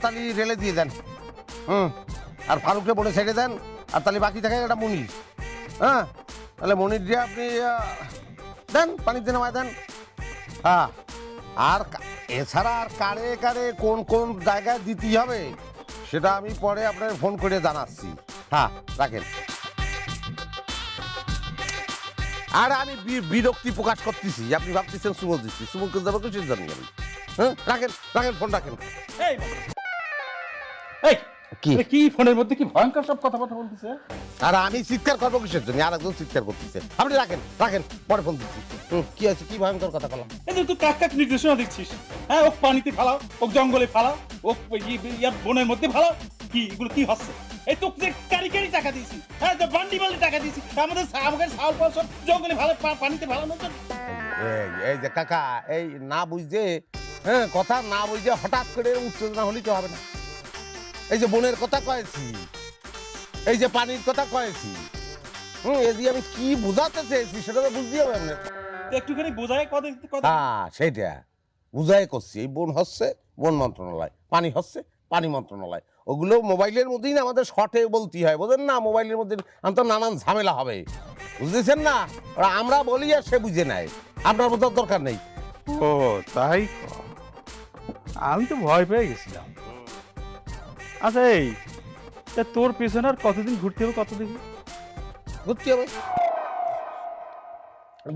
তালি রেলে দিয়ে দেন। হুম, আর ফারুককে বলে ছেড়ে দেন। আর তাহলে বাকি থাকে একটা মনির। হ্যাঁ, তাহলে মনির দিয়ে আপনি দেন, পানিতে নামায় দেন। হ্যাঁ, আর এছাড়া আর কারে কারে কোন কোন জায়গায় দিতে হবে সেটা আমি পরে আপনার ফোন করে জানাচ্ছি। হ্যাঁ, রাখেন। আর আমি বিরক্তি প্রকাশ করতেছি, আপনি ভাবতেছেন সুমন দিচ্ছি, সুমনকে দেবো কিসের জন্য আমি? হ্যাঁ, রাখেন রাখেন, ফোন রাখেন। এই এই কি কি ফোনের মধ্যে কি ভয়ঙ্কর সব কথা বলতেছে? আর আমি চিৎকার করবো কিসের জন্য? আর একজন চিৎকার করতেছে, আপনি রাখেন রাখেন, পরে ফোন দিচ্ছি। কি আছে, কি ভয়ঙ্কর কথা বললাম? এই যে তুই কাক কাক নির্দেশনা দিচ্ছিস, হ্যাঁ ও পানিতে ফালাও, ও জঙ্গলে ফালাও, ও ইয়ার বনের মধ্যে ফালাও, কি এগুলো কি হচ্ছে? এই তোকে যে কারি টাকা দিয়েছি, হ্যাঁ তো বান্ডি বান্ডি টাকা দিয়েছি, আমাদের ছাগল পাল সব জঙ্গলে ভালো পানিতে ফালানোর জন্য। এই যে কাকা, এই না বুঝতে, হ্যাঁ কথা না বুঝতে হঠাৎ করে উত্তেজনা হলেই তো হবে না। এই যে বনের কথা কয়েছি, এই যে পানির কথা কয়েছি, এই যে আমি কি বোঝাতে চেয়েছি সেটা তো বুঝতে হবে আপনার। তো একটুখানি বোঝায় কথা কথা। হ্যাঁ, সেইটা বুঝাই করছি। এই বন হচ্ছে বন মন্ত্রণালয়, পানি হচ্ছে পানি মন্ত্রণালয়। ওগুলো মোবাইলের মধ্যেই না আমাদের শর্টে বলতে হয়, বোঝেন না? মোবাইলের মধ্যে তো নানান ঝামেলা হবে, বুঝতেছেন না? ওরা আমরা বলি আর সে বুঝে নেয়, আপনার বোঝার দরকার নেই। ও তাই আমি তো ভয় পেয়ে গেছিলাম। আচ্ছা এই তা তোর পেছনে আর কতদিন ঘুরতে হবে, কতদিন? ঘুরতে হবে,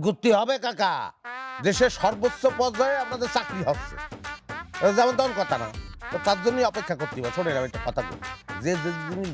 ঘুরতে হবে কাকা। দেশের সর্বোচ্চ পর্যায়ে আপনাদের চাকরি হচ্ছে, যেমন তেমন কথা না। তো তার জন্যই অপেক্ষা করতে হবে। শোনেন, আমি একটা কথা বলি, যে জিনিস